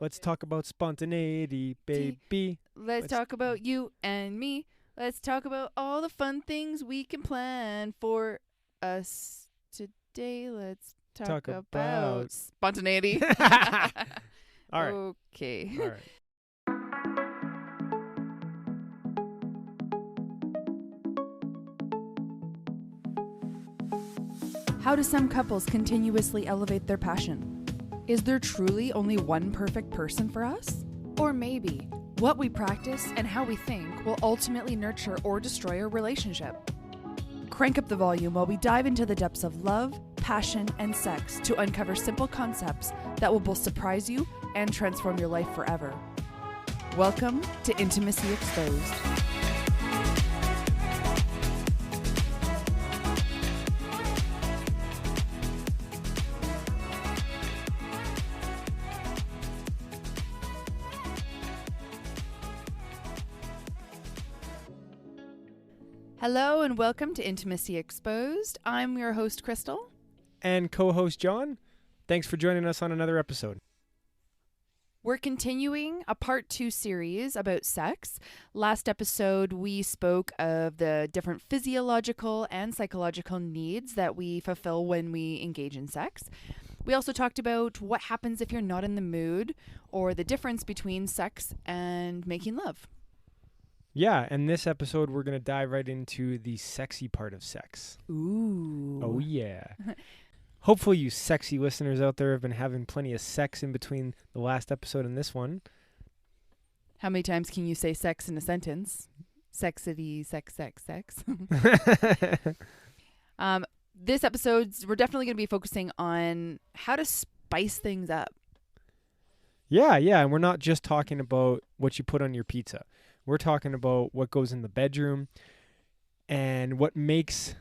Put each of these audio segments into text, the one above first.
Let's talk about spontaneity, baby. Let's talk about you and me. Let's talk about all the fun things we can plan for us today. Let's talk about spontaneity. All right. Okay. All right. How do some couples continuously elevate their passion? Is there truly only one perfect person for us? Or maybe what we practice and how we think will ultimately nurture or destroy a relationship? Crank up the volume while we dive into the depths of love, passion, and sex to uncover simple concepts that will both surprise you and transform your life forever. Welcome to Intimacy Exposed. Hello and welcome to Intimacy Exposed. I'm your host, Crystal. And co-host John, thanks for joining us on another episode. We're continuing a part 2 series about sex. Last episode, we spoke of the different physiological and psychological needs that we fulfill when we engage in sex. We also talked about what happens if you're not in the mood, or the difference between sex and making love. Yeah, and this episode we're going to dive right into the sexy part of sex. Ooh. Oh, yeah. Hopefully you sexy listeners out there have been having plenty of sex in between the last episode and this one. How many times can you say sex in a sentence? Sexity, sex. This episode, we're definitely going to be focusing on how to spice things up. Yeah, and we're not just talking about what you put on your pizza. We're talking about what goes in the bedroom and what makes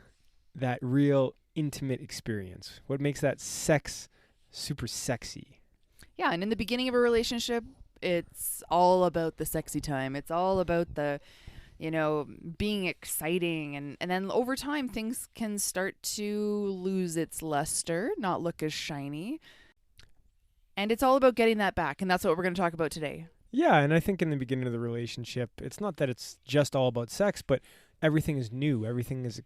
that real intimate experience. What makes that sex super sexy. Yeah, and in the beginning of a relationship, it's all about the sexy time. It's all about the, being exciting. And then over time, things can start to lose its luster, not look as shiny. And it's all about getting that back. And that's what we're going to talk about today. Yeah, and I think in the beginning of the relationship, it's not that it's just all about sex, but everything is new. Everything is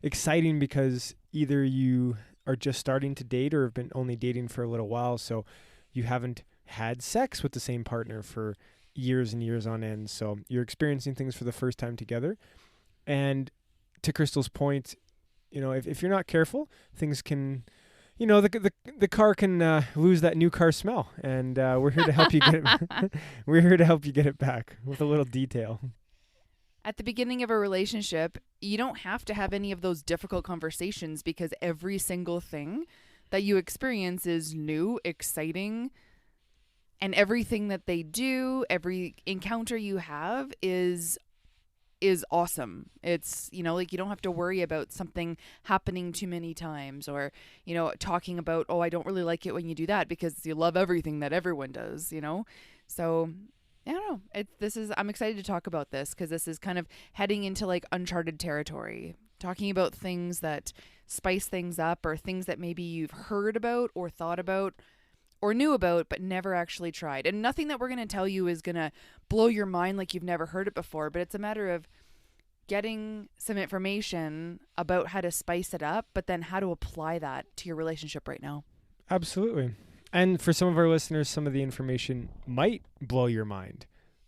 exciting because either you are just starting to date or have been only dating for a little while, so you haven't had sex with the same partner for years and years on end. So you're experiencing things for the first time together. And to Crystal's point, if you're not careful, things can... the car can lose that new car smell, and we're here to help you get it. We're here to help you get it back with a little detail. At the beginning of a relationship, you don't have to have any of those difficult conversations because every single thing that you experience is new, exciting, and everything that they do, every encounter you have is awesome. It's, you don't have to worry about something happening too many times or, talking about, I don't really like it when you do that because you love everything that everyone does, So, I don't know. I'm excited to talk about this because this is kind of heading into like uncharted territory, talking about things that spice things up or things that maybe you've heard about or thought about or knew about, but never actually tried. And nothing that we're going to tell you is going to blow your mind like you've never heard it before, but it's a matter of getting some information about how to spice it up, but then how to apply that to your relationship right now. Absolutely. And for some of our listeners, some of the information might blow your mind,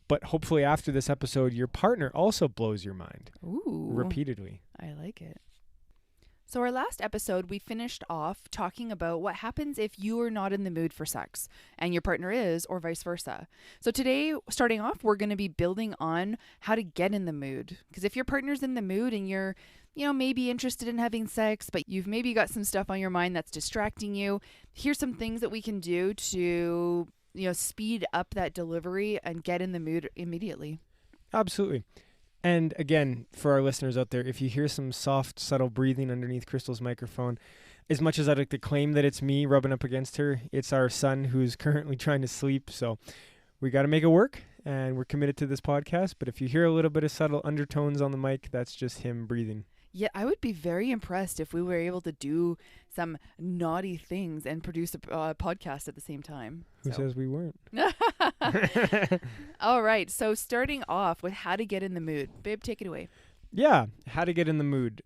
but hopefully after this episode, your partner also blows your mind. Ooh. Repeatedly. I like it. So our last episode, we finished off talking about what happens if you are not in the mood for sex and your partner is, or vice versa. So today, starting off, we're going to be building on how to get in the mood. Because if your partner's in the mood and you're, maybe interested in having sex, but you've maybe got some stuff on your mind that's distracting you, here's some things that we can do to, speed up that delivery and get in the mood immediately. Absolutely. And again, for our listeners out there, if you hear some soft, subtle breathing underneath Crystal's microphone, as much as I'd like to claim that it's me rubbing up against her, it's our son who's currently trying to sleep. So we got to make it work, and we're committed to this podcast. But if you hear a little bit of subtle undertones on the mic, that's just him breathing. Yeah, I would be very impressed if we were able to do some naughty things and produce a podcast at the same time. Who says we weren't? All right. So starting off with how to get in the mood. Babe, take it away. Yeah, how to get in the mood.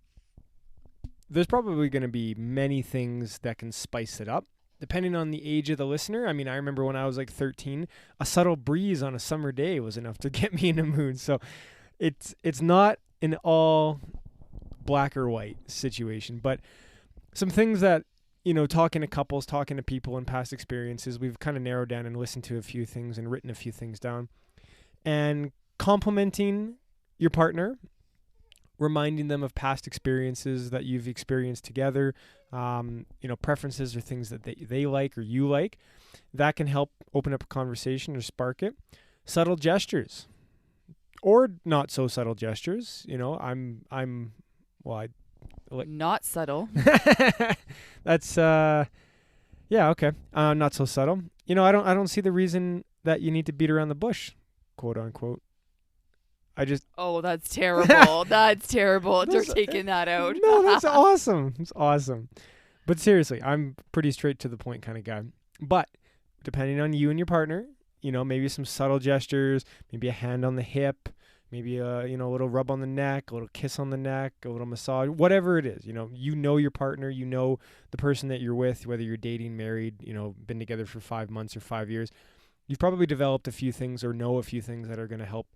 There's probably going to be many things that can spice it up, depending on the age of the listener. I mean, I remember when I was like 13, a subtle breeze on a summer day was enough to get me in the mood. So it's not an all black or white situation, but some things that, talking to couples, talking to people in past experiences, we've kind of narrowed down and listened to a few things and written a few things down. And complimenting your partner, reminding them of past experiences that you've experienced together, preferences or things that they like or you like, that can help open up a conversation or spark it. Subtle gestures or not so subtle gestures. Not subtle. That's okay. Not so subtle. I don't see the reason that you need to beat around the bush, quote unquote. Oh, that's terrible. That's terrible. They're taking that out. No, that's awesome. It's awesome. But seriously, I'm pretty straight to the point kind of guy. But depending on you and your partner, maybe some subtle gestures, maybe a hand on the hip, maybe a little rub on the neck, a little kiss on the neck, a little massage, whatever it is. You know your partner, the person that you're with, whether you're dating, married, been together for 5 months or 5 years. You've probably developed a few things or know a few things that are going to help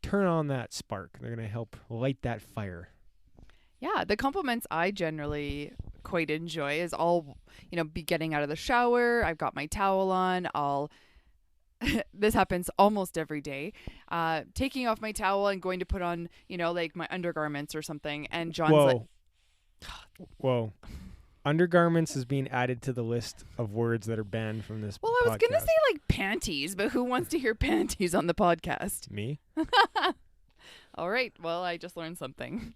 turn on that spark. They're going to help light that fire. Yeah, the compliments I generally quite enjoy is I'll, be getting out of the shower. I've got my towel on. This happens almost every day. Taking off my towel and going to put on, like my undergarments or something. And John's like, Whoa. Undergarments is being added to the list of words that are banned from this podcast. I was going to say like panties, but who wants to hear panties on the podcast? Me? All right. Well, I just learned something.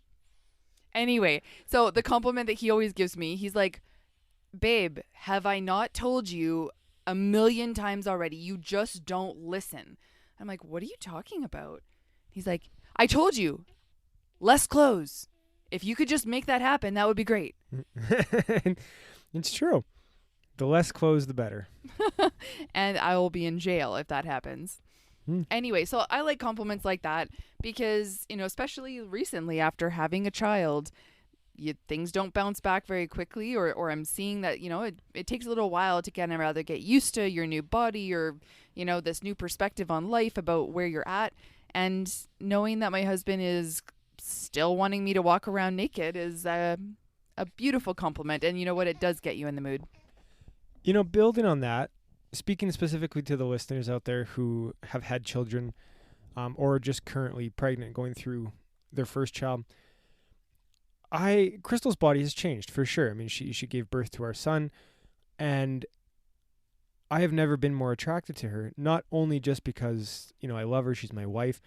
Anyway, so the compliment that he always gives me, he's like, babe, have I not told you 1,000,000 times already? You just don't listen. I'm like, what are you talking about? He's like, I told you, less clothes. If you could just make that happen, that would be great. It's true. The less clothes, the better. And I will be in jail if that happens. Anyway, so I like compliments like that because, especially recently after having a child, things don't bounce back very quickly, or I'm seeing that, it takes a little while to kind of rather get used to your new body or, this new perspective on life about where you're at. And knowing that my husband is still wanting me to walk around naked is a beautiful compliment. And you know what? It does get you in the mood. Building on that, speaking specifically to the listeners out there who have had children or are just currently pregnant, going through their first child, Crystal's body has changed for sure. I mean, she gave birth to our son, and I have never been more attracted to her, not only just because, I love her, she's my wife,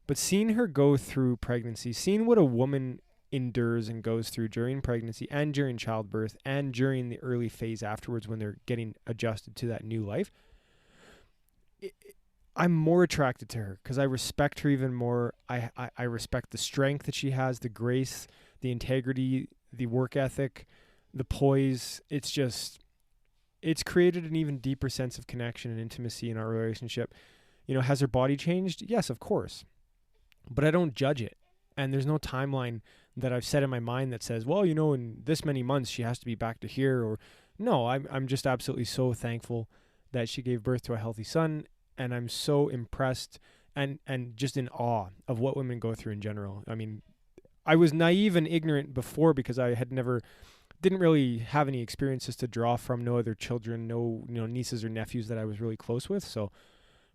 but seeing her go through pregnancy, seeing what a woman endures and goes through during pregnancy and during childbirth and during the early phase afterwards when they're getting adjusted to that new life, I'm more attracted to her because I respect her even more. I respect the strength that she has, the grace, the integrity, the work ethic, the poise. It's created an even deeper sense of connection and intimacy in our relationship. Has her body changed? Yes, of course. But I don't judge it. And there's no timeline that I've set in my mind that says, well, in this many months she has to be back to here. Or no, I'm just absolutely so thankful that she gave birth to a healthy son. And I'm so impressed and just in awe of what women go through in general. I mean, I was naive and ignorant before because I had didn't really have any experiences to draw from, no other children, no nieces or nephews that I was really close with. So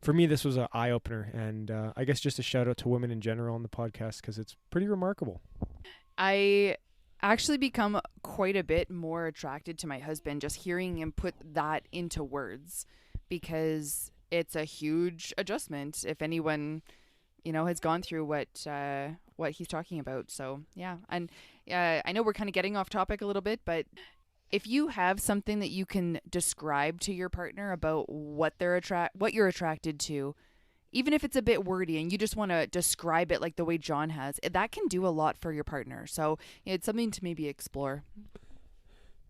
for me, this was an eye-opener, and I guess just a shout-out to women in general on the podcast because it's pretty remarkable. I actually become quite a bit more attracted to my husband just hearing him put that into words because it's a huge adjustment if anyone, has gone through what he's talking about. So, yeah. And I know we're kind of getting off topic a little bit, but if you have something that you can describe to your partner about what you're attracted to, even if it's a bit wordy and you just want to describe it like the way John has, that can do a lot for your partner. So it's something to maybe explore.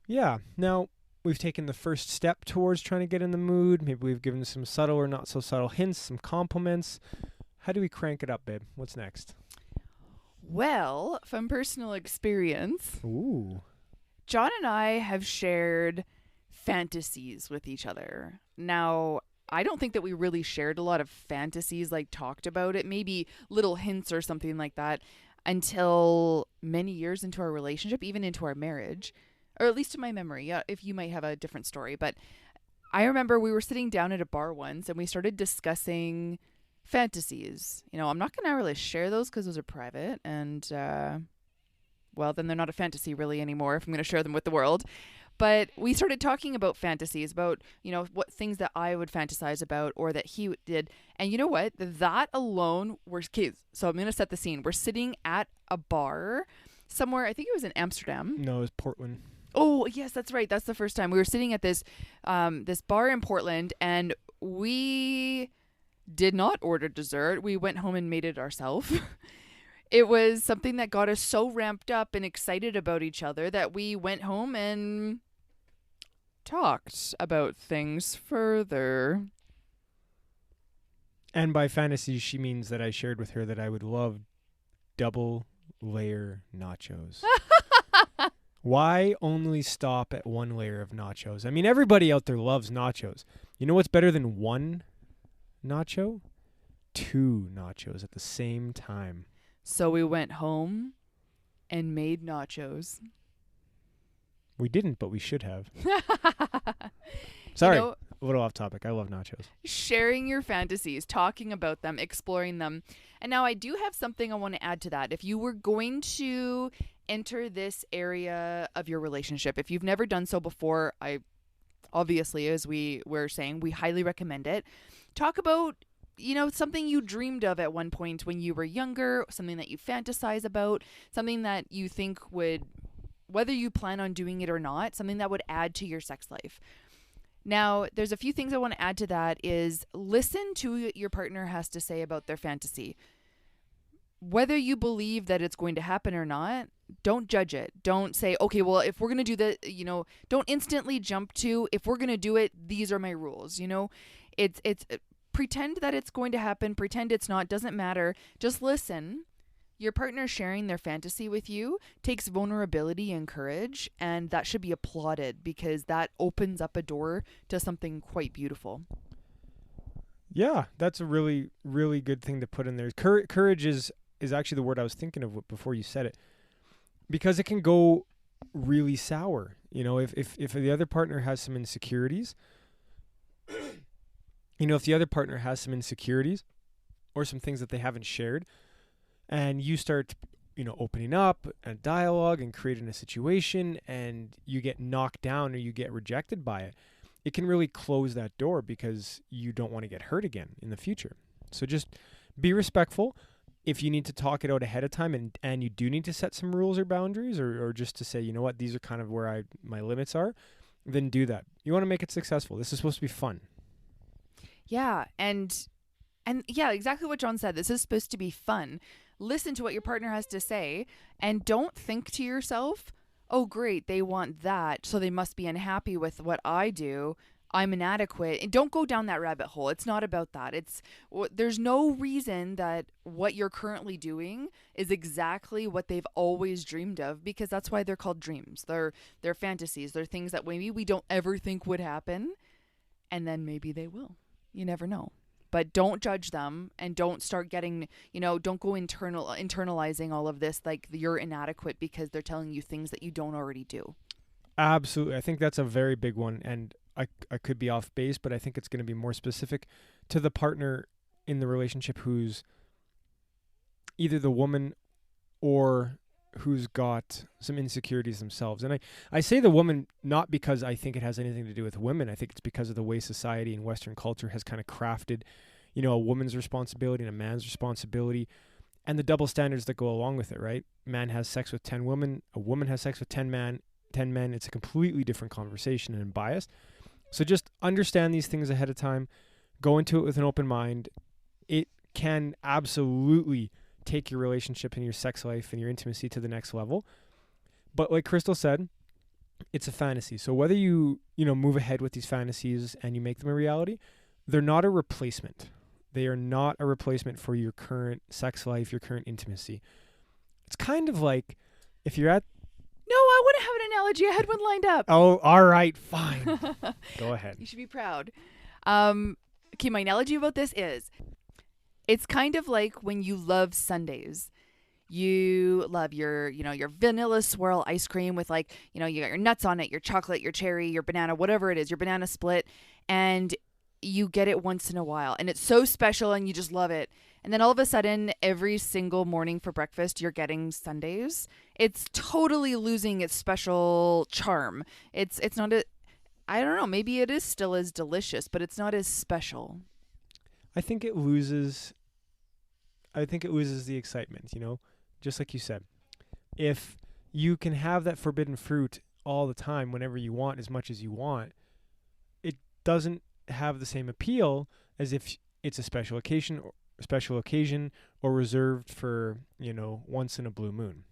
Yeah. Now, we've taken the first step towards trying to get in the mood. Maybe we've given some subtle or not so subtle hints, some compliments. How do we crank it up, babe? What's next? Well, from personal experience, Ooh. John and I have shared fantasies with each other. Now, I don't think that we really shared a lot of fantasies, like talked about it, maybe little hints or something like that, until many years into our relationship, even into our marriage, or at least to my memory. If you might have a different story, but I remember we were sitting down at a bar once and we started discussing fantasies. I'm not going to really share those because those are private, and well, then they're not a fantasy really anymore if I'm going to share them with the world. But we started talking about fantasies, about, what things that I would fantasize about or that he did. And you know what? That alone, okay, so I'm going to set the scene. We're sitting at a bar somewhere, I think it was in Amsterdam. No, it was Portland. Oh, yes, that's right. That's the first time. We were sitting at this bar in Portland, and we did not order dessert. We went home and made it ourselves. It was something that got us so ramped up and excited about each other that we went home and talked about things further. And by fantasy, she means that I shared with her that I would love double layer nachos. Why only stop at one layer of nachos? I mean, everybody out there loves nachos. You know what's better than one nacho? 2 nachos at the same time. So we went home and made nachos. We didn't, but we should have. Sorry, a little off topic. I love nachos. Sharing your fantasies, talking about them, exploring them. And now I do have something I want to add to that. If you were going to enter this area of your relationship, if you've never done so before, obviously, as we were saying, we highly recommend it. Talk about something you dreamed of at one point when you were younger, something that you fantasize about, something that you think would, whether you plan on doing it or not, something that would add to your sex life. Now, there's a few things I want to add to that is listen to what your partner has to say about their fantasy. Whether you believe that it's going to happen or not, don't judge it. Don't say, okay, well, if we're going to do that, don't instantly jump to, if we're going to do it, these are my rules. It's pretend that it's going to happen. Pretend it's not. Doesn't matter. Just listen. Your partner sharing their fantasy with you takes vulnerability and courage, and that should be applauded because that opens up a door to something quite beautiful. Yeah, that's a really, really good thing to put in there. Courage is actually the word I was thinking of before you said it, because it can go really sour. If the other partner has some insecurities, if the other partner has some insecurities or some things that they haven't shared, and you start, opening up a dialogue and creating a situation, and you get knocked down or you get rejected by it, it can really close that door because you don't want to get hurt again in the future. So just be respectful. If you need to talk it out ahead of time and you do need to set some rules or boundaries or just to say, you know what, these are kind of where my limits are, then do that. You want to make it successful. This is supposed to be fun. Yeah, and yeah, exactly what John said. This is supposed to be fun. Listen to what your partner has to say and don't think to yourself, oh, great, they want that, so they must be unhappy with what I do. I'm inadequate. And don't go down that rabbit hole. It's not about that. There's no reason that what you're currently doing is exactly what they've always dreamed of, because that's why they're called dreams. They're fantasies. They're things that maybe we don't ever think would happen, and then maybe they will. You never know. But don't judge them and don't start getting, don't go internalizing all of this like you're inadequate because they're telling you things that you don't already do. Absolutely. I think that's a very big one. And I could be off base, but I think it's going to be more specific to the partner in the relationship who's either the woman or who's got some insecurities themselves. And I say the woman not because I think it has anything to do with women. I think it's because of the way society and Western culture has kind of crafted, a woman's responsibility and a man's responsibility and the double standards that go along with it, right? Man has sex with 10 women, a woman has sex with 10 men. It's a completely different conversation and biased. So just understand these things ahead of time. Go into it with an open mind. It can absolutely take your relationship and your sex life and your intimacy to the next level. But like Crystal said, it's a fantasy. So whether you move ahead with these fantasies and you make them a reality, they're not a replacement. They are not a replacement for your current sex life, your current intimacy. It's kind of like if you're at No, I wouldn't have an analogy. I had one lined up. Oh, all right, fine. Go ahead. You should be proud. Okay, my analogy about this is it's kind of like when you love sundaes. You love your vanilla swirl ice cream with you got your nuts on it, your chocolate, your cherry, your banana, whatever it is, your banana split, and you get it once in a while and it's so special and you just love it. And then all of a sudden, every single morning for breakfast, you're getting sundaes. It's totally losing its special charm. It's not I don't know, maybe it is still as delicious, but it's not as special. I think it loses the excitement, just like you said. If you can have that forbidden fruit all the time, whenever you want, as much as you want, it doesn't have the same appeal as if it's a special occasion or reserved for, once in a blue moon.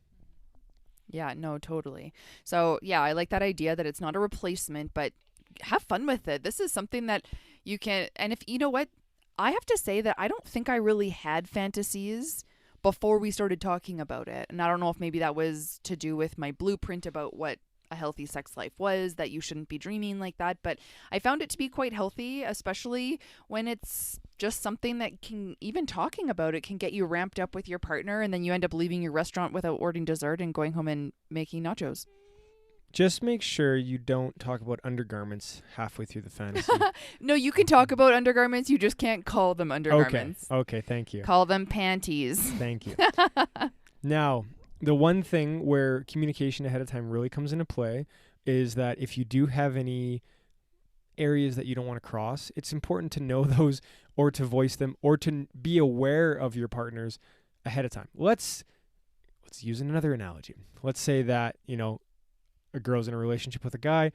Yeah, no, totally. So, yeah, I like that idea that it's not a replacement, but have fun with it. This is something that you can, and if you know what, I have to say that I don't think I really had fantasies before we started talking about it. And I don't know if maybe that was to do with my blueprint about what a healthy sex life was, that you shouldn't be dreaming like that. But I found it to be quite healthy, especially when it's just something that can, even talking about it can get you ramped up with your partner. And then you end up leaving your restaurant without ordering dessert and going home and making nachos. Just make sure you don't talk about undergarments halfway through the fantasy. No, you can talk about undergarments. You just can't call them undergarments. Okay, thank you. Call them panties. Thank you. Now, the one thing where communication ahead of time really comes into play is that if you do have any areas that you don't want to cross, it's important to know those or to voice them or to be aware of your partners ahead of time. Let's use another analogy. Let's say that, a girl's in a relationship with a guy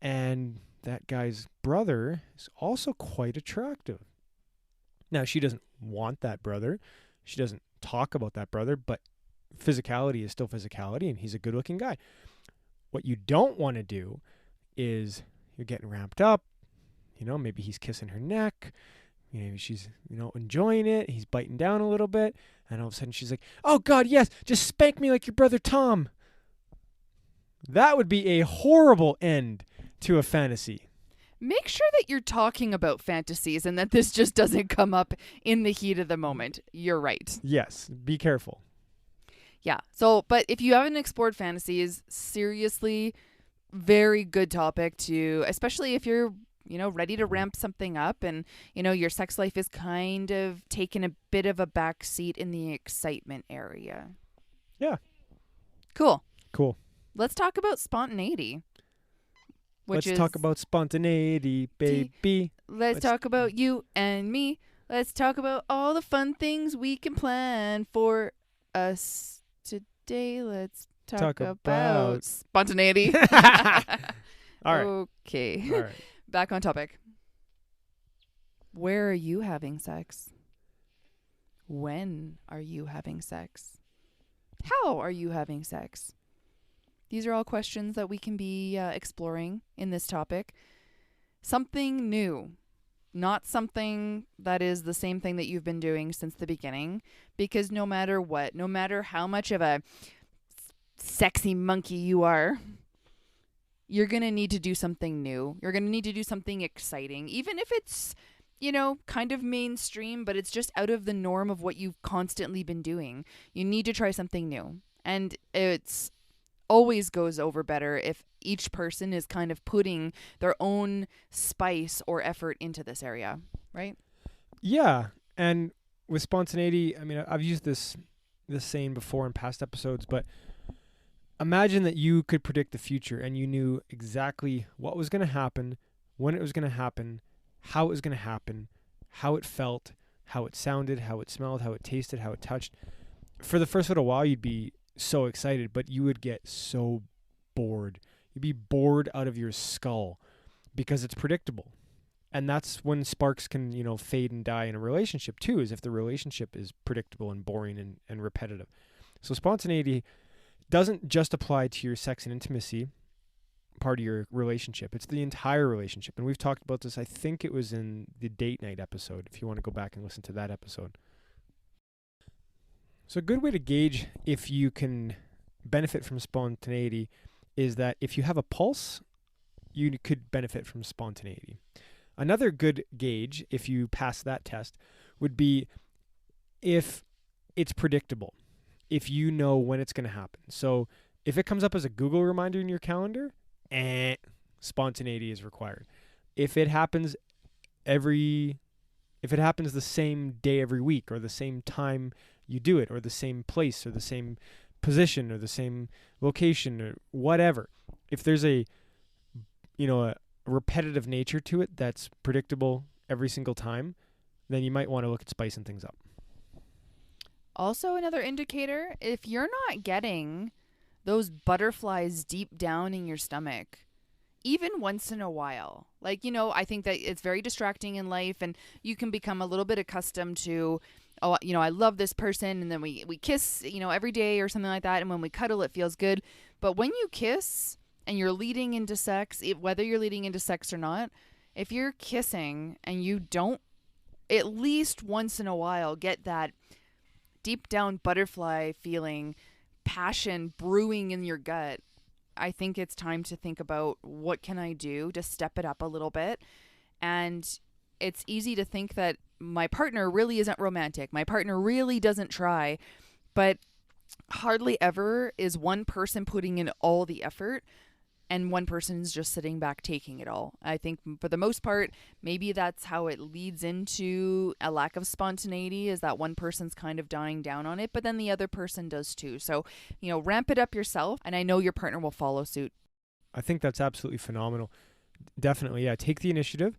and that guy's brother is also quite attractive. Now, she doesn't want that brother. She doesn't talk about that brother, but physicality is still physicality and he's a good-looking guy. What you don't want to do is you're getting ramped up. Maybe he's kissing her neck. Maybe she's, enjoying it. He's biting down a little bit. And all of a sudden she's like, oh, God, yes, just spank me like your brother Tom. That would be a horrible end to a fantasy. Make sure that you're talking about fantasies and that this just doesn't come up in the heat of the moment. You're right. Yes, be careful. Yeah. So, but if you haven't explored fantasies, seriously, very good topic to, especially if you're, ready to ramp something up and, your sex life is kind of taking a bit of a back seat in the excitement area. Yeah. Cool. Let's talk about spontaneity. Let's talk about spontaneity, baby. Let's talk about you and me. Let's talk about all the fun things we can plan for us today. Let's talk about spontaneity. All right. Okay. All right. Back on topic. Where are you having sex? When are you having sex? How are you having sex? These are all questions that we can be exploring in this topic. Something new, not something that is the same thing that you've been doing since the beginning, because no matter what, no matter how much of a sexy monkey you are, you're going to need to do something new. You're going to need to do something exciting, even if it's, kind of mainstream, but it's just out of the norm of what you've constantly been doing. You need to try something new. And it's always goes over better if each person is kind of putting their own spice or effort into this area, right? Yeah. And with spontaneity, I mean, I've used this saying before in past episodes, but imagine that you could predict the future and you knew exactly what was going to happen, when it was going to happen, how it was going to happen, how it felt, how it sounded, how it smelled, how it tasted, how it touched. For the first little while, you'd be so excited, but you would get so bored. You'd be bored out of your skull because it's predictable. And that's when sparks can, fade and die in a relationship too, is if the relationship is predictable and boring and repetitive. So spontaneity doesn't just apply to your sex and intimacy. part of your relationship. It's the entire relationship. And we've talked about this. I think it was in the date night episode, if you want to go back and listen to that episode. So a good way to gauge if you can benefit from spontaneity is that if you have a pulse, you could benefit from spontaneity. Another good gauge, if you pass that test, would be if it's predictable, if you know when it's going to happen. So if it comes up as a Google reminder in your calendar, spontaneity is required. If it happens the same day every week, or the same time you do it, or the same place, or the same position, or the same location, or whatever, if there's a repetitive nature to it that's predictable every single time, then you might want to look at spicing things up. Also, another indicator, if you're not getting those butterflies deep down in your stomach, even once in a while, like, I think that it's very distracting in life, and you can become a little bit accustomed to, I love this person, and then we kiss, every day or something like that, and when we cuddle, it feels good. But when you kiss and you're leading into sex, whether you're leading into sex or not, if you're kissing and you don't at least once in a while get that deep down butterfly feeling, passion brewing in your gut, I think it's time to think about, what can I do to step it up a little bit? And it's easy to think that my partner really isn't romantic, my partner really doesn't try, but hardly ever is one person putting in all the effort and one person's just sitting back taking it all. I think for the most part, maybe that's how it leads into a lack of spontaneity, is that one person's kind of dying down on it, but then the other person does too. So, ramp it up yourself, and I know your partner will follow suit. I think that's absolutely phenomenal. Definitely, yeah. Take the initiative.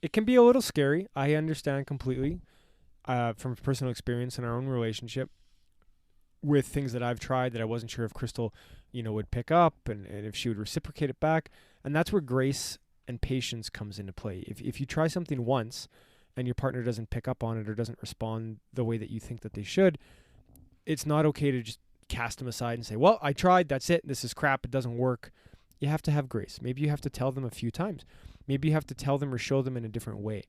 It can be a little scary. I understand completely from personal experience in our own relationship with things that I've tried that I wasn't sure if Crystal, would pick up and if she would reciprocate it back. And that's where grace and patience comes into play. If you try something once and your partner doesn't pick up on it or doesn't respond the way that you think that they should, it's not okay to just cast them aside and say, well, I tried, that's it, this is crap, it doesn't work. You have to have grace. Maybe you have to tell them a few times. Maybe you have to tell them or show them in a different way.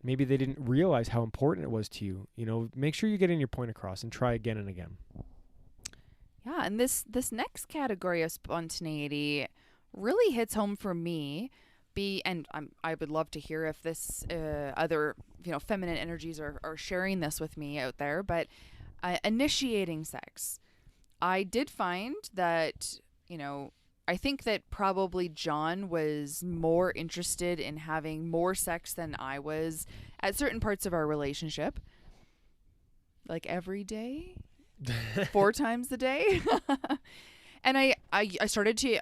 Maybe they didn't realize how important it was to you. Make sure you're getting your point across and try again and again. Yeah, and this next category of spontaneity really hits home for me. I would love to hear if this other feminine energies are sharing this with me out there. But initiating sex, I did find that I think that probably John was more interested in having more sex than I was at certain parts of our relationship, like every day. 4 times a day. And I started to,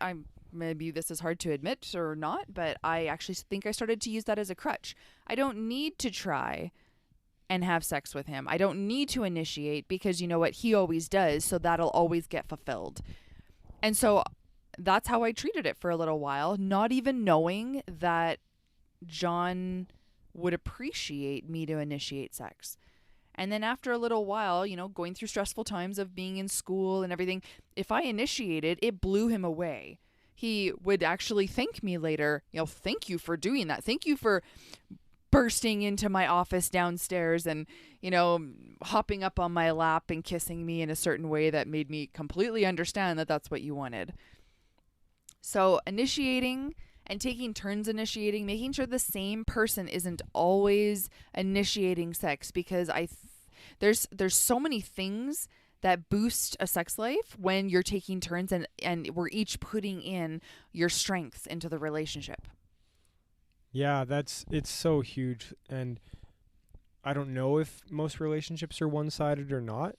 maybe this is hard to admit or not, but I actually think I started to use that as a crutch. I don't need to try and have sex with him. I don't need to initiate, because you know what? He always does, so that'll always get fulfilled. And so that's how I treated it for a little while, not even knowing that John would appreciate me to initiate sex. And then after a little while, going through stressful times of being in school and everything, if I initiated, it blew him away. He would actually thank me later. Thank you for doing that. Thank you for bursting into my office downstairs and, hopping up on my lap and kissing me in a certain way that made me completely understand that that's what you wanted. So initiating and taking turns initiating, making sure the same person isn't always initiating sex, because there's so many things that boost a sex life when you're taking turns and we're each putting in your strengths into the relationship. Yeah, it's so huge. And I don't know if most relationships are one-sided or not.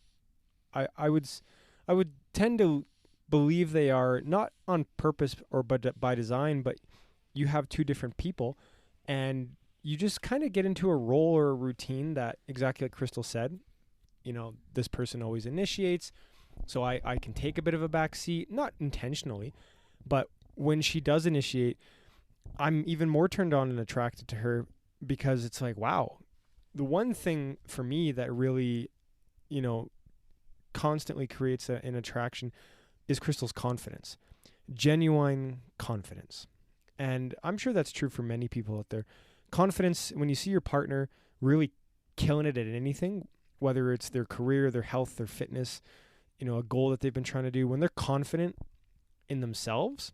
I would tend to believe they are, not on purpose or but by design, but you have two different people and you just kind of get into a role or a routine that, exactly like Crystal said, this person always initiates, so I can take a bit of a back seat, not intentionally, but when she does initiate, I'm even more turned on and attracted to her, because it's like, wow, the one thing for me that really, constantly creates an attraction is Crystal's confidence. genuine confidence. And I'm sure that's true for many people out there. Confidence, when you see your partner really killing it at anything, whether it's their career, their health, their fitness, a goal that they've been trying to do, when they're confident in themselves,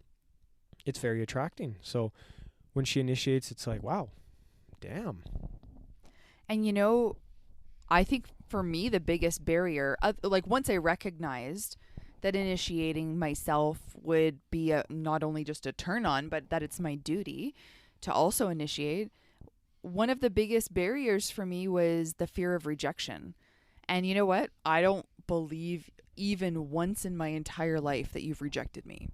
it's very attracting. So when she initiates, it's like, wow, damn. And I think for me, the biggest barrier, like once I recognized that initiating myself would be not only just a turn on, but that it's my duty to also initiate, one of the biggest barriers for me was the fear of rejection. And you know what? I don't believe even once in my entire life that you've rejected me.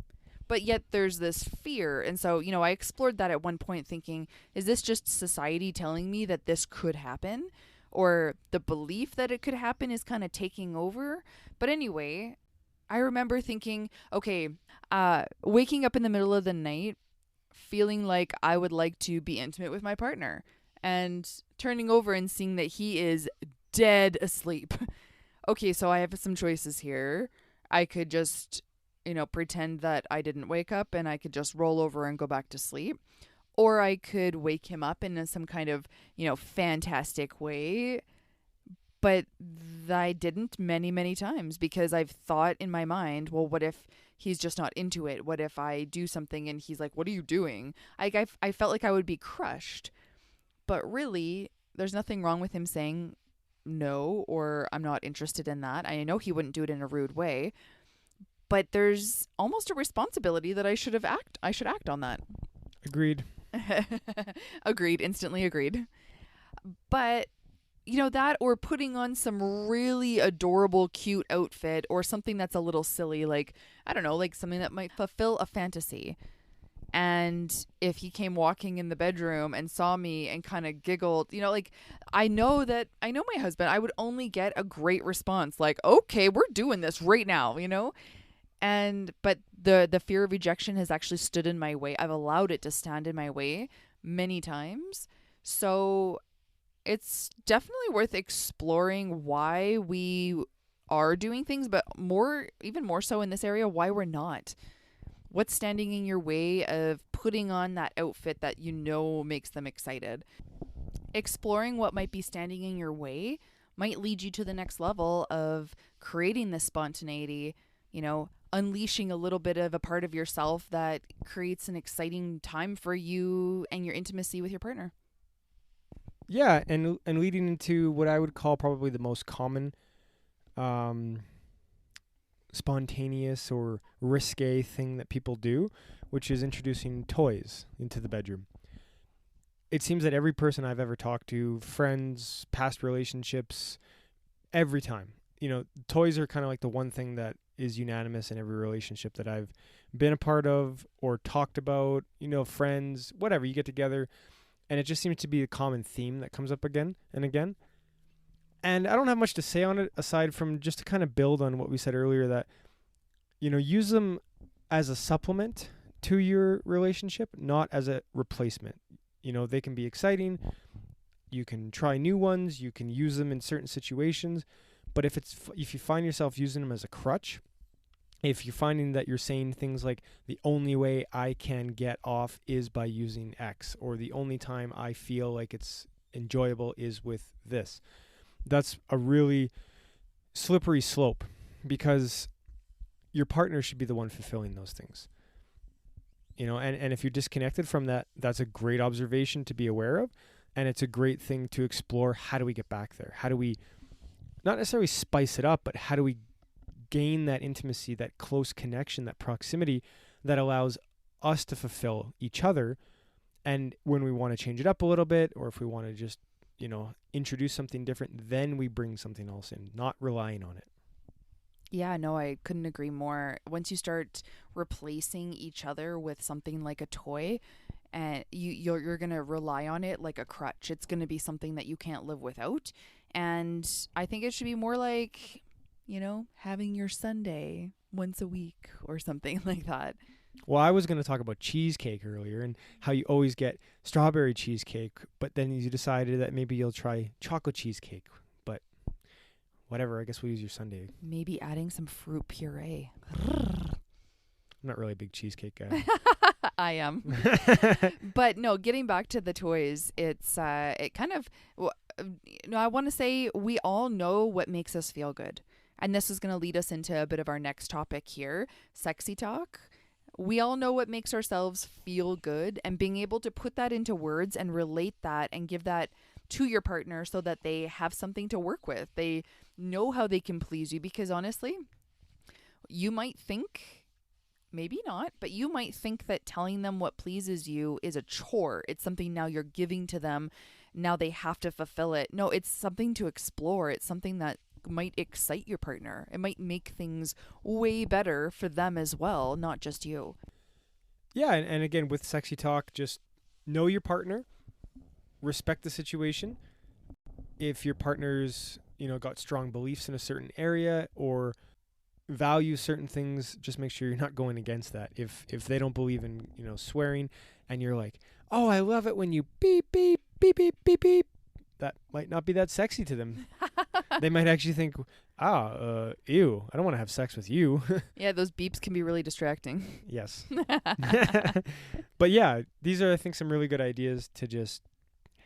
But yet there's this fear. And so, I explored that at one point thinking, is this just society telling me that this could happen? Or the belief that it could happen is kind of taking over? But anyway, I remember thinking, okay, waking up in the middle of the night, feeling like I would like to be intimate with my partner, and turning over and seeing that he is dead asleep. Okay, so I have some choices here. I could just, pretend that I didn't wake up and I could just roll over and go back to sleep. Or I could wake him up in some kind of, fantastic way. But I didn't many, many times because I've thought in my mind, well, what if he's just not into it? What if I do something and he's like, what are you doing? I felt like I would be crushed. But really, there's nothing wrong with him saying no, or I'm not interested in that. I know he wouldn't do it in a rude way. But there's almost a responsibility that I should act on that. Agreed. Agreed. Instantly agreed. But that, or putting on some really adorable, cute outfit, or something that's a little silly, like, I don't know, like something that might fulfill a fantasy. And if he came walking in the bedroom and saw me and kind of giggled, like, I know my husband, I would only get a great response, like, okay, we're doing this right now, but the fear of rejection has actually stood in my way. I've allowed it to stand in my way many times. So it's definitely worth exploring why we are doing things, but even more so in this area, why we're not. What's standing in your way of putting on that outfit that makes them excited? Exploring what might be standing in your way might lead you to the next level of creating this spontaneity, unleashing a little bit of a part of yourself that creates an exciting time for you and your intimacy with your partner. Yeah, and leading into what I would call probably the most common spontaneous or risque thing that people do, which is introducing toys into the bedroom. It seems that every person I've ever talked to, friends, past relationships, every time, toys are kind of like the one thing that is unanimous in every relationship that I've been a part of or talked about, friends, whatever, you get together, and it just seems to be a common theme that comes up again and again. And I don't have much to say on it aside from just to kind of build on what we said earlier, that, use them as a supplement to your relationship, not as a replacement. They can be exciting. You can try new ones. You can use them in certain situations. But if you find yourself using them as a crutch, if you're finding that you're saying things like, the only way I can get off is by using X, or the only time I feel like it's enjoyable is with this, that's a really slippery slope, because your partner should be the one fulfilling those things. And if you're disconnected from that, that's a great observation to be aware of. And it's a great thing to explore. How do we get back there? How do we not necessarily spice it up, but how do we gain that intimacy, that close connection, that proximity that allows us to fulfill each other? And when we want to change it up a little bit, or if we want to just, introduce something different, then we bring something else in, not relying on it. Yeah, no, I couldn't agree more. Once you start replacing each other with something like a toy, and you're going to rely on it like a crutch. It's going to be something that you can't live without. And I think it should be more like, having your Sunday once a week or something like that. Well, I was going to talk about cheesecake earlier and how you always get strawberry cheesecake, but then you decided that maybe you'll try chocolate cheesecake. But whatever, I guess we'll use your Sunday. Maybe adding some fruit puree. I'm not really a big cheesecake guy. I am. But no, getting back to the toys, it's it kind of I want to say we all know what makes us feel good. And this is going to lead us into a bit of our next topic here, sexy talk. We all know what makes ourselves feel good, and being able to put that into words and relate that and give that to your partner so that they have something to work with. They know how they can please you, because honestly, you might think, maybe not, but you might think that telling them what pleases you is a chore. It's something now you're giving to them. Now they have to fulfill it. No, it's something to explore. It's something that might excite your partner. It might make things way better for them as well, not just you. Yeah, and again, with sexy talk, just know your partner, respect the situation. If your partner's, got strong beliefs in a certain area or value certain things, just make sure you're not going against that. If they don't believe in, swearing, and you're like, "Oh, I love it when you beep, beep, beep, beep, beep, beep," that might not be that sexy to them. They might actually think, ew, I don't want to have sex with you. Yeah, those beeps can be really distracting. Yes. But yeah, these are, I think, some really good ideas to just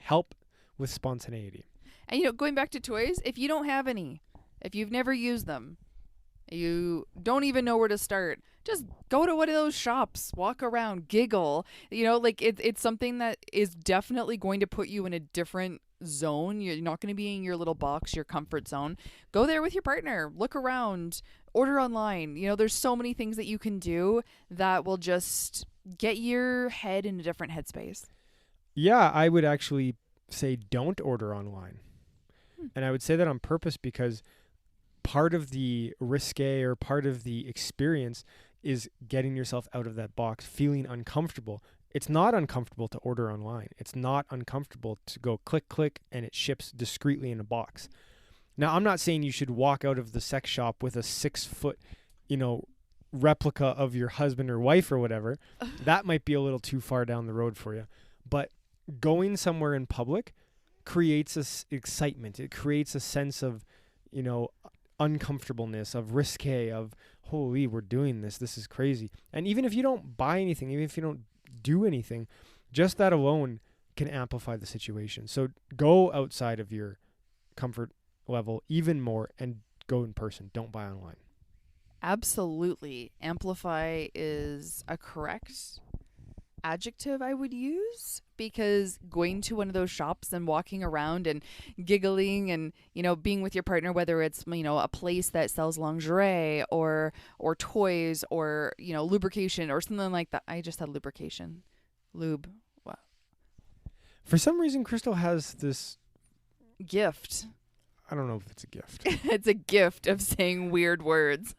help with spontaneity. And, going back to toys, if you don't have any, if you've never used them, you don't even know where to start, just go to one of those shops, walk around, giggle. It's something that is definitely going to put you in a different zone. You're not going to be in your little box, your comfort zone. Go there with your partner, look around, order online. There's so many things that you can do that will just get your head in a different headspace. Yeah, I would actually say don't order online. And I would say that on purpose because part of the risque or part of the experience is getting yourself out of that box, feeling uncomfortable. It's not uncomfortable to order online. It's not uncomfortable to go click, click, and it ships discreetly in a box. Now, I'm not saying you should walk out of the sex shop with a 6-foot, replica of your husband or wife or whatever. That might be a little too far down the road for you. But going somewhere in public creates this excitement. It creates a sense of, uncomfortableness, of risque, of, holy, we're doing this. This is crazy. And even if you don't buy anything, even if you don't do anything, just that alone can amplify the situation. So go outside of your comfort level even more and go in person. Don't buy online. Absolutely. Amplify is a correct adjective I would use, because going to one of those shops and walking around and giggling and, being with your partner, whether it's, a place that sells lingerie or toys or, lubrication or something like that. I just had lubrication. Lube. Wow. For some reason, Crystal has this gift. I don't know if it's a gift. It's a gift of saying weird words.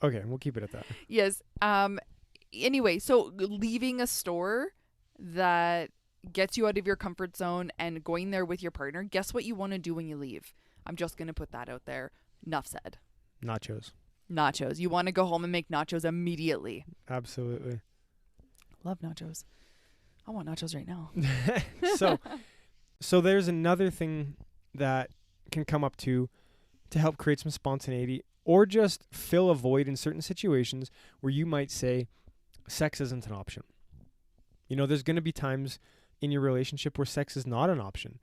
Okay, we'll keep it at that. Yes. Anyway, so leaving a store that gets you out of your comfort zone and going there with your partner, guess what you want to do when you leave? I'm just going to put that out there. Enough said. Nachos. You want to go home and make nachos immediately. Absolutely. Love nachos. I want nachos right now. So there's another thing that can come up to help create some spontaneity or just fill a void in certain situations where you might say sex isn't an option. There's going to be times in your relationship where sex is not an option.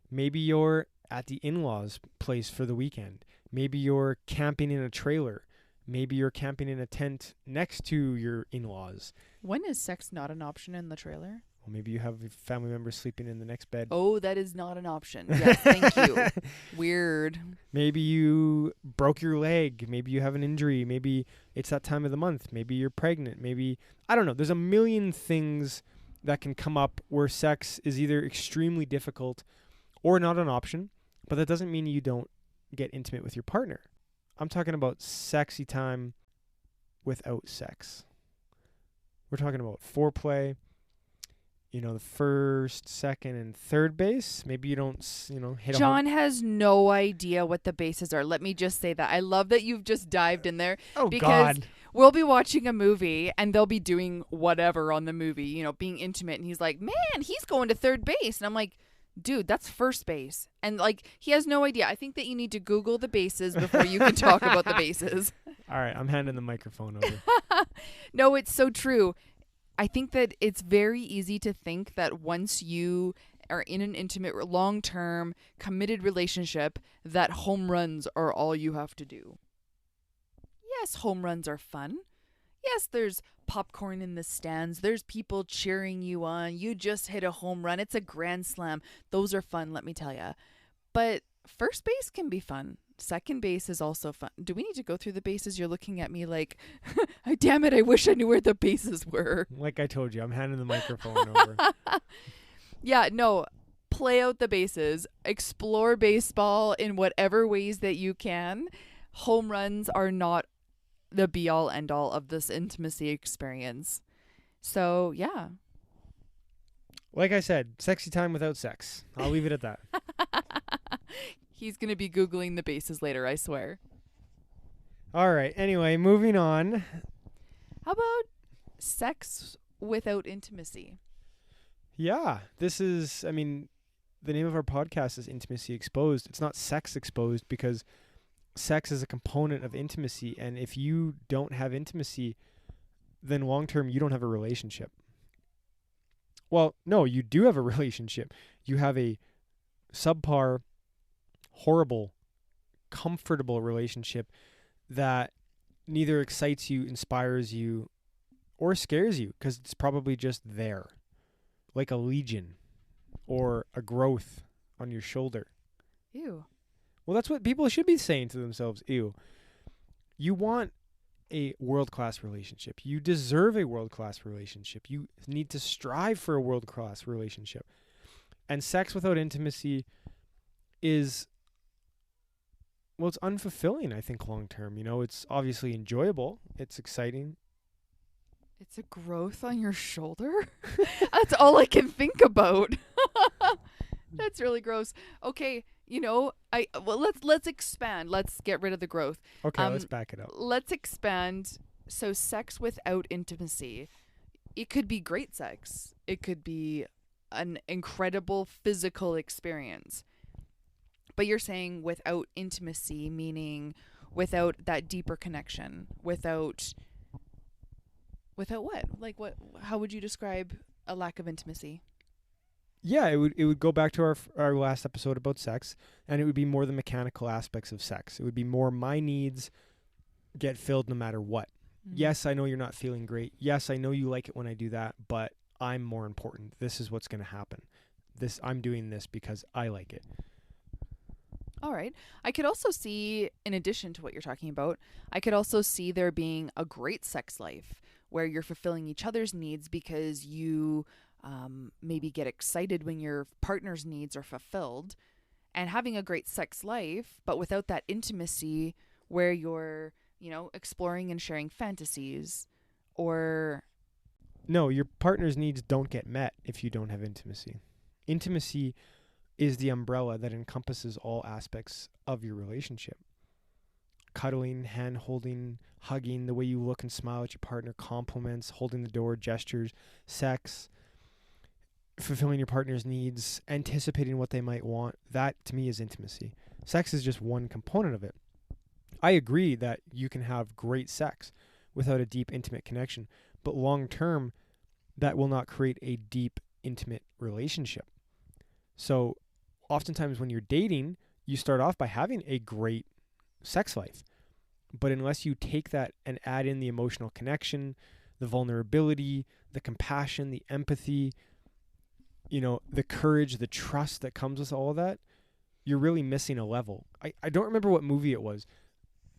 Maybe you're at the in-laws' place for the weekend. Maybe you're camping in a trailer. Maybe you're camping in a tent next to your in-laws. When is sex not an option in the trailer? Well, maybe you have a family member sleeping in the next bed. Oh, that is not an option. Yes, thank you. Weird. Maybe you broke your leg. Maybe you have an injury. Maybe it's that time of the month. Maybe you're pregnant. Maybe, I don't know. There's a million things that can come up where sex is either extremely difficult or not an option, but that doesn't mean you don't get intimate with your partner. I'm talking about sexy time without sex. We're talking about foreplay. The first, second, and third base. Maybe you don't, hit John has no idea what the bases are. Let me just say that. I love that you've just dived in there. Oh, because God. We'll be watching a movie and they'll be doing whatever on the movie, being intimate. And he's like, man, he's going to third base. And I'm like, dude, that's first base. And he has no idea. I think that you need to Google the bases before you can talk about the bases. All right, I'm handing the microphone over. No, it's so true. I think that it's very easy to think that once you are in an intimate, long-term, committed relationship, that home runs are all you have to do. Yes, home runs are fun. Yes, there's popcorn in the stands. There's people cheering you on. You just hit a home run. It's a grand slam. Those are fun, let me tell you. But first base can be fun. Second base is also fun. Do we need to go through the bases? You're looking at me like, damn it, I wish I knew where the bases were. Like I told you, I'm handing the microphone over. Yeah, no. Play out the bases. Explore baseball in whatever ways that you can. Home runs are not the be all end all of this intimacy experience. So, yeah. Like I said, sexy time without sex. I'll leave it at that. He's going to be Googling the bases later, I swear. All right. Anyway, moving on. How about sex without intimacy? Yeah, this is, I mean, the name of our podcast is Intimacy Exposed. It's not sex exposed because sex is a component of intimacy. And if you don't have intimacy, then long term, you don't have a relationship. Well, no, you do have a relationship. You have a subpar, horrible, comfortable relationship that neither excites you, inspires you, or scares you because it's probably just there, like a legion or a growth on your shoulder. Ew. Well, that's what people should be saying to themselves. Ew. You want a world-class relationship. You deserve a world-class relationship. You need to strive for a world-class relationship. And sex without intimacy is, well, it's unfulfilling, I think, long-term. You know, it's obviously enjoyable. It's exciting. It's a growth on your shoulder? That's all I can think about. That's really gross. Okay, let's expand. Let's get rid of the growth. Okay, let's back it up. Let's expand. So sex without intimacy. It could be great sex. It could be an incredible physical experience. But you're saying without intimacy, meaning without that deeper connection, without what? Like what? How would you describe a lack of intimacy? Yeah, it would go back to our last episode about sex, and it would be more the mechanical aspects of sex. It would be more my needs get filled no matter what. Mm-hmm. Yes, I know you're not feeling great. Yes, I know you like it when I do that, but I'm more important. This is what's going to happen. I'm doing this because I like it. All right. I could also see, in addition to what you're talking about, I could also see there being a great sex life where you're fulfilling each other's needs because you maybe get excited when your partner's needs are fulfilled, and having a great sex life, but without that intimacy where you're, exploring and sharing fantasies or... No, your partner's needs don't get met if you don't have intimacy. Intimacy is the umbrella that encompasses all aspects of your relationship. Cuddling, hand holding, hugging, the way you look and smile at your partner, compliments, holding the door, gestures, sex, fulfilling your partner's needs, anticipating what they might want. That, to me, is intimacy. Sex is just one component of it. I agree that you can have great sex without a deep, intimate connection, but long term, that will not create a deep, intimate relationship. So oftentimes when you're dating, you start off by having a great sex life. But unless you take that and add in the emotional connection, the vulnerability, the compassion, the empathy, the courage, the trust that comes with all of that, you're really missing a level. I don't remember what movie it was.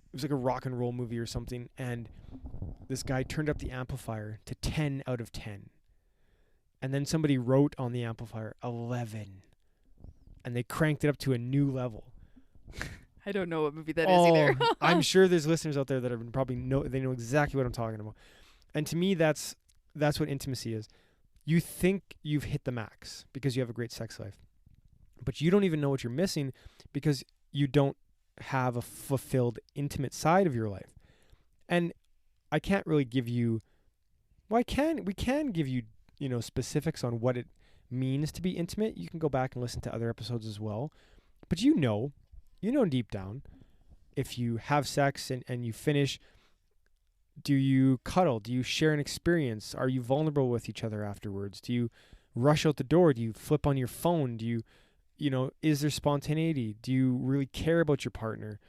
It was like a rock and roll movie or something, and this guy turned up the amplifier to 10 out of 10. And then somebody wrote on the amplifier 11. And they cranked it up to a new level. I don't know what movie that is either. I'm sure there's listeners out there that have probably know exactly what I'm talking about. And to me, that's what intimacy is. You think you've hit the max because you have a great sex life, but you don't even know what you're missing because you don't have a fulfilled, intimate side of your life. And I can't really give you. Well, we can give you, specifics on what it means to be intimate. You can go back and listen to other episodes as well. But you know deep down, if you have sex and you finish Do you cuddle? Do you share an experience? Are you vulnerable with each other afterwards? Do you rush out the door? Do you flip on your phone? Do you, is there spontaneity? Do you really care about your partner?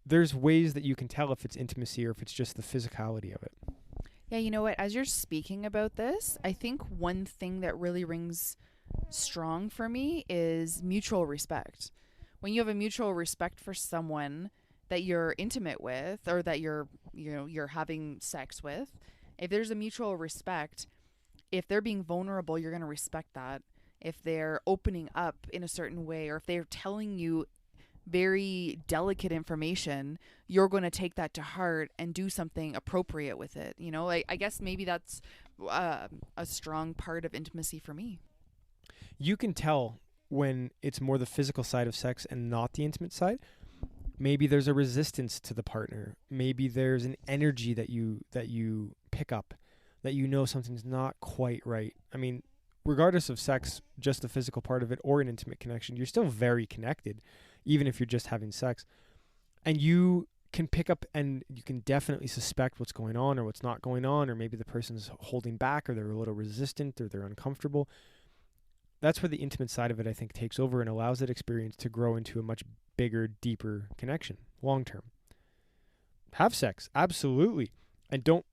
There's ways that you can tell if it's intimacy or if it's just the physicality of it. Yeah, you know what? As you're speaking about this, I think one thing that really rings strong for me is mutual respect. When you have a mutual respect for someone that you're intimate with or that you're having sex with, if there's a mutual respect, if they're being vulnerable, you're going to respect that. If they're opening up in a certain way, or if they're telling you very delicate information, you're going to take that to heart and do something appropriate with it. I guess maybe that's a strong part of intimacy for me. You can tell when it's more the physical side of sex and not the intimate side. Maybe there's a resistance to the partner. Maybe there's an energy that you pick up, that something's not quite right. I mean, regardless of sex, just the physical part of it or an intimate connection, you're still very connected, even if you're just having sex. And you can pick up and you can definitely suspect what's going on or what's not going on, or maybe the person's holding back or they're a little resistant or they're uncomfortable. That's where the intimate side of it, I think, takes over and allows that experience to grow into a much bigger, deeper connection long term. Have sex, absolutely. And don't,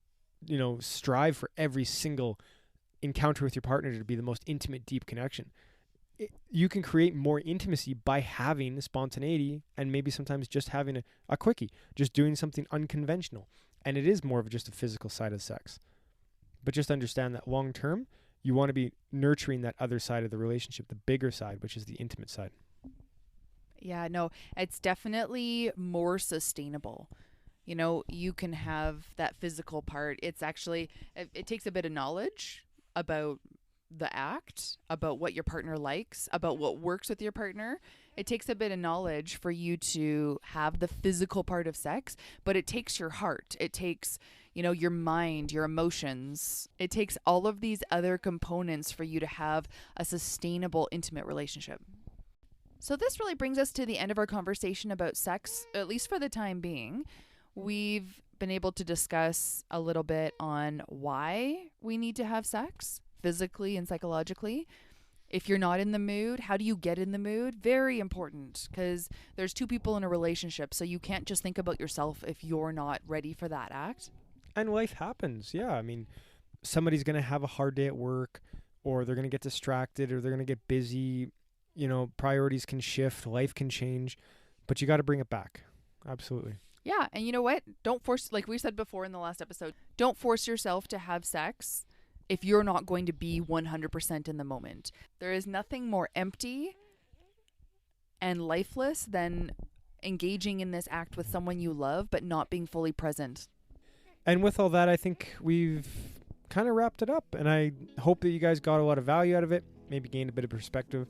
strive for every single encounter with your partner to be the most intimate, deep connection. You can create more intimacy by having spontaneity and maybe sometimes just having a quickie, just doing something unconventional. And it is more of just a physical side of sex. But just understand that long term, you want to be nurturing that other side of the relationship, the bigger side, which is the intimate side. Yeah, no, it's definitely more sustainable. You can have that physical part. It's actually, it takes a bit of knowledge about the act, about what your partner likes, about what works with your partner. It takes a bit of knowledge for you to have the physical part of sex, but it takes your heart. It takes, your mind, your emotions. It takes all of these other components for you to have a sustainable, intimate relationship. So this really brings us to the end of our conversation about sex, at least for the time being. We've been able to discuss a little bit on why we need to have sex, physically and psychologically. If you're not in the mood, how do you get in the mood? Very important, because there's two people in a relationship, so you can't just think about yourself if you're not ready for that act. And life happens, yeah. I mean, somebody's going to have a hard day at work, or they're going to get distracted, or they're going to get busy. Priorities can shift, life can change, but you got to bring it back. Absolutely. Yeah, and you know what? Don't force, like we said before in the last episode, don't force yourself to have sex if you're not going to be 100% in the moment. There is nothing more empty and lifeless than engaging in this act with someone you love but not being fully present. And with all that, I think we've kind of wrapped it up, and I hope that you guys got a lot of value out of it, maybe gained a bit of perspective.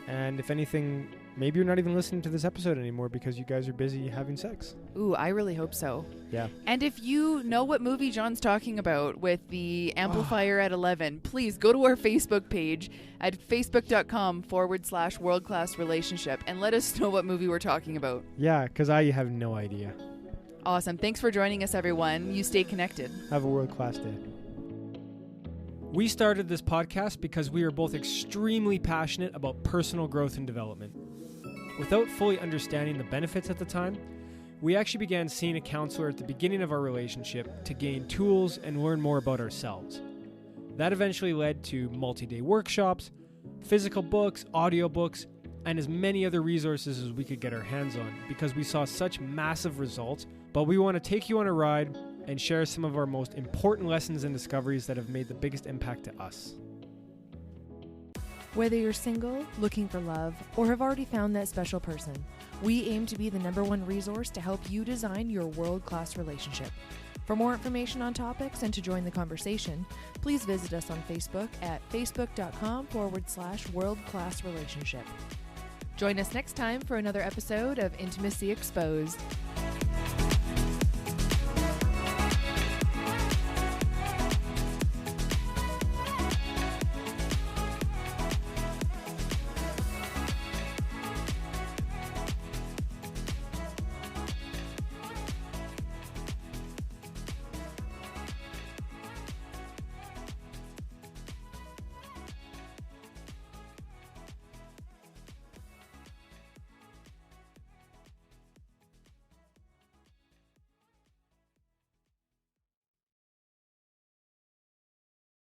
And if anything, maybe you're not even listening to this episode anymore because you guys are busy having sex. Ooh, I really hope so. Yeah. And if you know what movie John's talking about with the amplifier at 11, please go to our Facebook page at facebook.com/worldclassrelationship and let us know what movie we're talking about. Yeah, because I have no idea. Awesome. Thanks for joining us, everyone. You stay connected. Have a world-class day. We started this podcast because we are both extremely passionate about personal growth and development. Without fully understanding the benefits at the time, we actually began seeing a counselor at the beginning of our relationship to gain tools and learn more about ourselves. That eventually led to multi-day workshops, physical books, audiobooks, and as many other resources as we could get our hands on because we saw such massive results. But we want to take you on a ride and share some of our most important lessons and discoveries that have made the biggest impact to us. Whether you're single, looking for love, or have already found that special person, we aim to be the #1 resource to help you design your world-class relationship. For more information on topics and to join the conversation, please visit us on Facebook at facebook.com/worldclassrelationship. Join us next time for another episode of Intimacy Exposed.